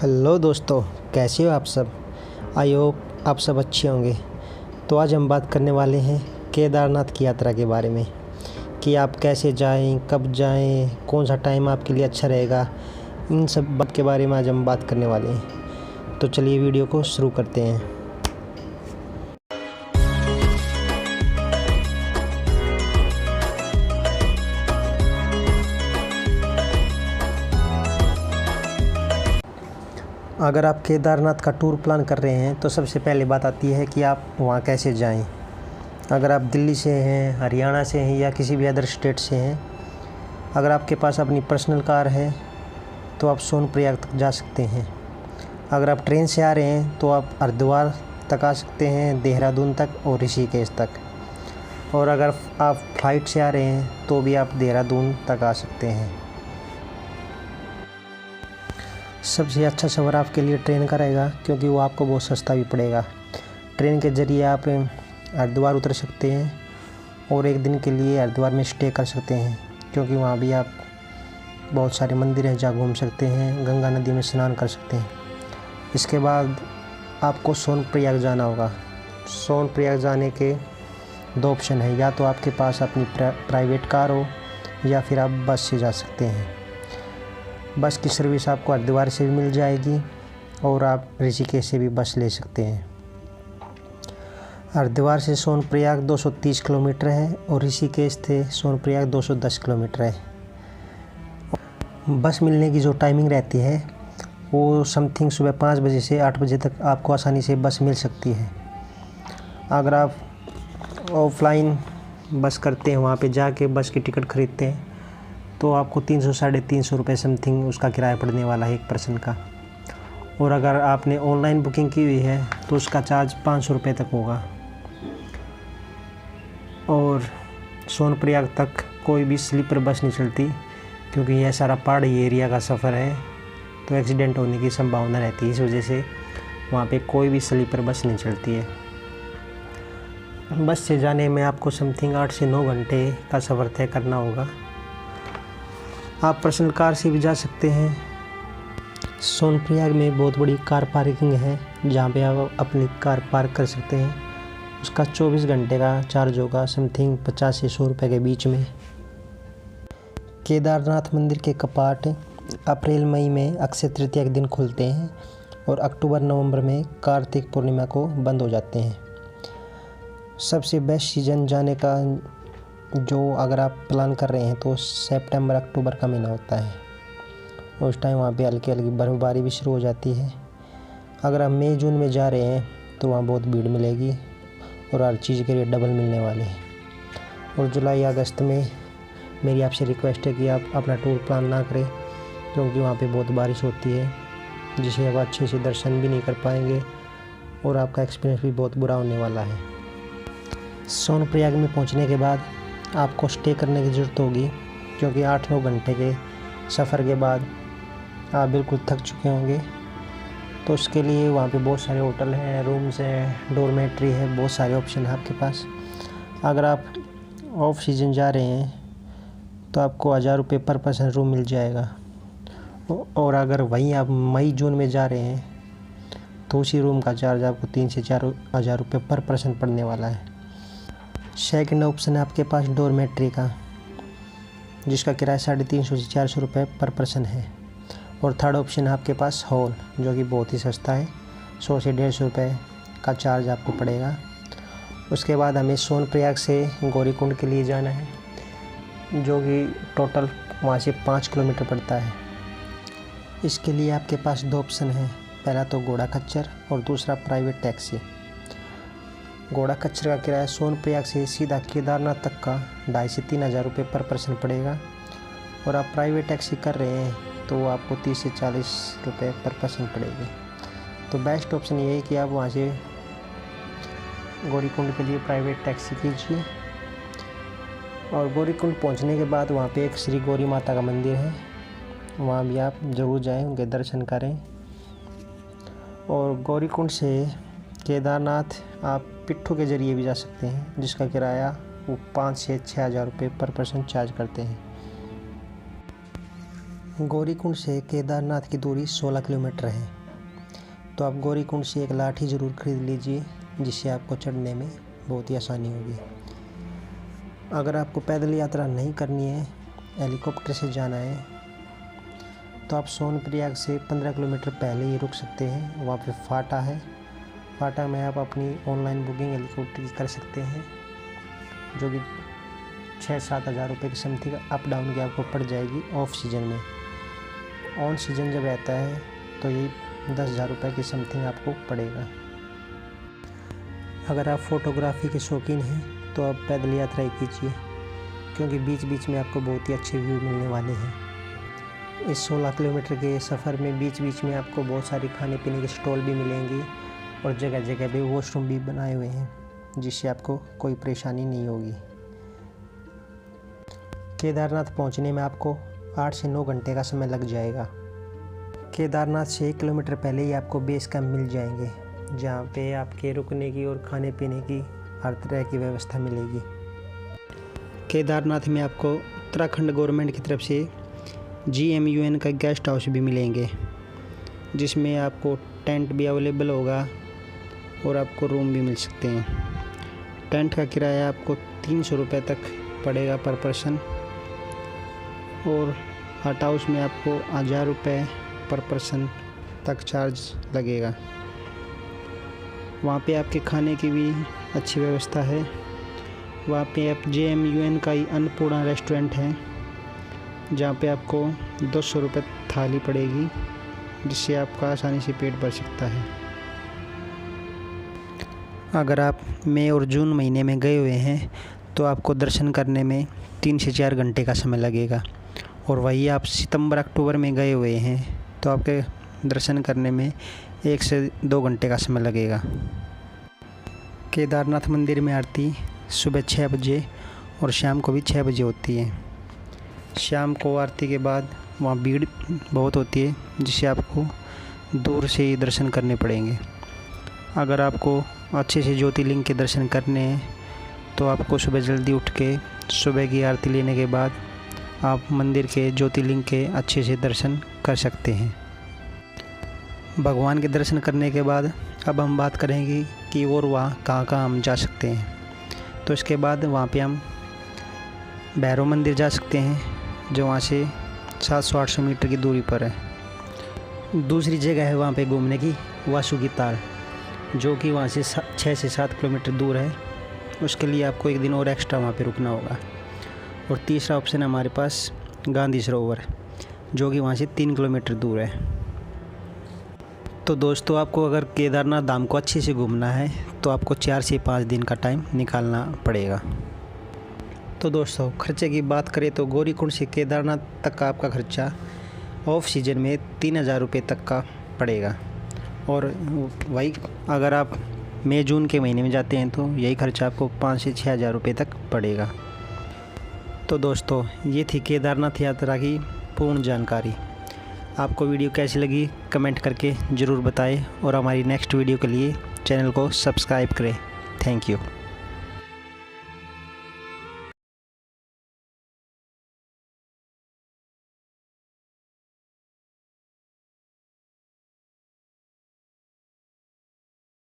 Hello दोस्तों, कैसे हो आप सब। आई होप आप सब अच्छे होंगे। तो आज हम बात करने वाले हैं केदारनाथ की यात्रा के बारे में कि आप कैसे जाएं, कब जाएं, कौन सा टाइम आपके लिए अच्छा रहेगा। इन सब बात के बारे में आज हम बात करने वाले हैं। तो चलिए वीडियो को शुरू करते हैं। अगर आप केदारनाथ का टूर प्लान कर रहे हैं तो सबसे पहले बात आती है कि आप वहाँ कैसे जाएं। अगर आप दिल्ली से हैं, हरियाणा से हैं या किसी भी अदर स्टेट से हैं, अगर आपके पास अपनी पर्सनल कार है तो आप सोनप्रयाग तक जा सकते हैं। अगर आप ट्रेन से आ रहे हैं तो आप हरिद्वार तक आ सकते हैं, देहरादून तक और ऋषिकेश तक। और अगर आप फ्लाइट से आ रहे हैं तो भी आप देहरादून तक आ सकते हैं। सबसे अच्छा सफ़र आपके लिए ट्रेन का रहेगा क्योंकि वो आपको बहुत सस्ता भी पड़ेगा। ट्रेन के ज़रिए आप हरिद्वार उतर सकते हैं और एक दिन के लिए हरिद्वार में स्टे कर सकते हैं क्योंकि वहाँ भी आप बहुत सारे मंदिर हैं जहाँ घूम सकते हैं, गंगा नदी में स्नान कर सकते हैं। इसके बाद आपको सोनप्रयाग जाना होगा। सोनप्रयाग जाने के दो ऑप्शन हैं, या तो आपके पास अपनी प्राइवेट कार हो या फिर आप बस से जा सकते हैं। बस की सर्विस आपको हरिद्वार से भी मिल जाएगी और आप ऋषिकेश से भी बस ले सकते हैं। हरिद्वार से सोनप्रयाग 230 किलोमीटर है और ऋषिकेश से सोनप्रयाग 210 किलोमीटर है। बस मिलने की जो टाइमिंग रहती है वो समथिंग सुबह 5 बजे से 8 बजे तक आपको आसानी से बस मिल सकती है। अगर आप ऑफलाइन बस करते हैं, वहाँ पे जाके बस की टिकट खरीदते हैं तो आपको 300-350 रुपये समथिंग उसका किराया पड़ने वाला है एक पर्सन का। और अगर आपने ऑनलाइन बुकिंग की हुई है तो उसका चार्ज 500 रुपये तक होगा। और सोनप्रयाग तक कोई भी स्लीपर बस नहीं चलती क्योंकि यह सारा पहाड़ी एरिया का सफ़र है, तो एक्सीडेंट होने की संभावना रहती है। इस वजह से वहाँ पे कोई भी स्लीपर बस नहीं चलती है। बस से जाने में आपको समथिंग 8 से 9 घंटे का सफ़र तय करना होगा। आप पर्सनल कार से भी जा सकते हैं। सोनप्रयाग में बहुत बड़ी कार पार्किंग है जहाँ पे आप अपनी कार पार्क कर सकते हैं। उसका 24 घंटे का चार्ज होगा समथिंग 50 से 100 रुपये के बीच में। केदारनाथ मंदिर के कपाट अप्रैल मई में अक्षय तृतीया के दिन खुलते हैं और अक्टूबर नवंबर में कार्तिक पूर्णिमा को बंद हो जाते हैं। सबसे बेस्ट सीज़न जाने का जो अगर आप प्लान कर रहे हैं तो सितंबर अक्टूबर का महीना होता है। उस टाइम वहाँ पे हल्की हल्की बर्फ़बारी भी शुरू हो जाती है। अगर आप मई जून में जा रहे हैं तो वहाँ बहुत भीड़ मिलेगी और हर चीज़ के लिए डबल मिलने वाले हैं। और जुलाई अगस्त में मेरी आपसे रिक्वेस्ट है कि आप अपना टूर प्लान ना करें क्योंकि वहाँ पे बहुत बारिश होती है जिसे आप अच्छे से दर्शन भी नहीं कर पाएंगे और आपका एक्सपीरियंस भी बहुत बुरा होने वाला है। सोनप्रयाग में पहुँचने के बाद आपको स्टे करने की ज़रूरत होगी क्योंकि 8-9 घंटे के सफ़र के बाद आप बिल्कुल थक चुके होंगे। तो उसके लिए वहाँ पे बहुत सारे होटल हैं, रूम्स हैं, डॉर्मेट्री है, बहुत सारे ऑप्शन है आपके पास। अगर आप ऑफ सीज़न जा रहे हैं तो आपको 1000 रुपये पर पर्सन रूम मिल जाएगा। और अगर वहीं आप मई जून में जा रहे हैं तो उसी रूम का चार्ज आपको 3 से 4 हज़ार रुपये पर पर्सन पड़ने वाला है। सेकंड ऑप्शन है आपके पास डॉर्मेट्री का, जिसका किराया 350 से 400 रुपये पर पर्सन है। और थर्ड ऑप्शन है आपके पास हॉल, जो कि बहुत ही सस्ता है, 100 से 150 रुपये का चार्ज आपको पड़ेगा। उसके बाद हमें सोनप्रयाग से गौरीकुंड के लिए जाना है जो कि टोटल वहाँ से 5 किलोमीटर पड़ता है। इसके लिए आपके पास 2 ऑप्शन हैं, पहला तो घोड़ा खच्चर और दूसरा प्राइवेट टैक्सी। घोड़ा खच्चर का किराया सोनप्रयाग से सीधा केदारनाथ तक का 2500 से 3000 रुपये पर पर्सन पड़ेगा। और आप प्राइवेट टैक्सी कर रहे हैं तो वो आपको 30 से 40 रुपये पर पर्सन पड़ेगी। तो बेस्ट ऑप्शन ये है कि आप वहाँ से गौरीकुंड के लिए प्राइवेट टैक्सी कीजिए। और गौरीकुंड पहुँचने के बाद वहाँ पे एक श्री गौरी माता का मंदिर है, वहाँ भी आप ज़रूर जाएं, उनके दर्शन करें। और गौरीकुंड से केदारनाथ आप पिट्ठू के ज़रिए भी जा सकते हैं जिसका किराया वो 5 से 6 हज़ार रुपये पर पर्सन चार्ज करते हैं। गौरीकुंड से केदारनाथ की दूरी 16 किलोमीटर है। तो आप गौरीकुंड से एक लाठी ज़रूर खरीद लीजिए, जिससे आपको चढ़ने में बहुत ही आसानी होगी। अगर आपको पैदल यात्रा नहीं करनी है, हेलीकॉप्टर से जाना है, तो आप सोनप्रयाग से 15 किलोमीटर पहले ही रुक सकते हैं। वहाँ पे फाटा है। फाटा में आप अपनी ऑनलाइन बुकिंग हेलीकॉप्टर की कर सकते हैं, जो कि 6-7 हज़ार रुपये की समथिंग अप डाउन की आपको पड़ जाएगी ऑफ सीज़न में। ऑन सीज़न जब रहता है तो ये 10,000 रुपये की समथिंग आपको पड़ेगा। अगर आप फ़ोटोग्राफी के शौकीन हैं तो आप पैदल यात्रा ही कीजिए, क्योंकि बीच बीच में आपको बहुत ही अच्छे व्यू मिलने वाले हैं। इस 16 किलोमीटर के सफ़र में बीच बीच में आपको बहुत सारी खाने पीने के स्टॉल भी मिलेंगे और जगह जगह पे वॉशरूम भी बनाए हुए हैं, जिससे आपको कोई परेशानी नहीं होगी। केदारनाथ पहुंचने में आपको 8 से 9 घंटे का समय लग जाएगा। केदारनाथ से 1 किलोमीटर पहले ही आपको बेस कैंप मिल जाएंगे, जहां पे आपके रुकने की और खाने पीने की हर तरह की व्यवस्था मिलेगी। केदारनाथ में आपको उत्तराखंड गवर्नमेंट की तरफ से GMUN का गेस्ट हाउस भी मिलेंगे, जिसमें आपको टेंट भी अवेलेबल होगा और आपको रूम भी मिल सकते हैं। टेंट का किराया आपको 300 रुपये तक पड़ेगा पर पर्सन, और हट हाउस में आपको 1000 रुपये पर पर्सन तक चार्ज लगेगा। वहाँ पे आपके खाने की भी अच्छी व्यवस्था है। वहाँ पे आप GMUN का ही अन्नपूर्णा रेस्टोरेंट है, जहाँ पे आपको 200 रुपये थाली पड़ेगी, जिससे आपका आसानी से पेट भर सकता है। अगर आप मई और जून महीने में गए हुए हैं तो आपको दर्शन करने में 3 से 4 घंटे का समय लगेगा, और वही आप सितंबर अक्टूबर में गए हुए हैं तो आपके दर्शन करने में 1 से 2 घंटे का समय लगेगा। केदारनाथ मंदिर में आरती सुबह 6 बजे और शाम को भी 6 बजे होती है। शाम को आरती के बाद वहाँ भीड़ बहुत होती है, जिससे आपको दूर से ही दर्शन करने पड़ेंगे। अगर आपको अच्छे से ज्योतिर्लिंग के दर्शन करने हैं तो आपको सुबह जल्दी उठ के सुबह की आरती लेने के बाद आप मंदिर के ज्योतिर्लिंग के अच्छे से दर्शन कर सकते हैं। भगवान के दर्शन करने के बाद अब हम बात करेंगे कि और वहाँ कहाँ हम जा सकते हैं। तो इसके बाद वहाँ पे हम भैरव मंदिर जा सकते हैं, जो वहाँ से 700-800 मीटर की दूरी पर है। दूसरी जगह है वहाँ पे घूमने की वासुकी ताल, जो कि वहाँ से 6 से 7 किलोमीटर दूर है। उसके लिए आपको 1 दिन और एक्स्ट्रा वहाँ पे रुकना होगा। और तीसरा ऑप्शन है हमारे पास गांधी सरोवर, जो कि वहाँ से 3 किलोमीटर दूर है। तो दोस्तों, आपको अगर केदारनाथ धाम को अच्छे से घूमना है तो आपको 4 से 5 दिन का टाइम निकालना पड़ेगा। तो दोस्तों, खर्चे की बात करें तो गौरीकुंड से केदारनाथ तक का आपका खर्चा ऑफ सीजन में 3,000 रुपये तक का पड़ेगा, और वही अगर आप मई जून के महीने में जाते हैं तो यही खर्चा आपको 5 से 6 हज़ार रुपये तक पड़ेगा। तो दोस्तों, ये थी केदारनाथ यात्रा की पूर्ण जानकारी। आपको वीडियो कैसी लगी कमेंट करके ज़रूर बताएं, और हमारी नेक्स्ट वीडियो के लिए चैनल को सब्सक्राइब करें। Thank you.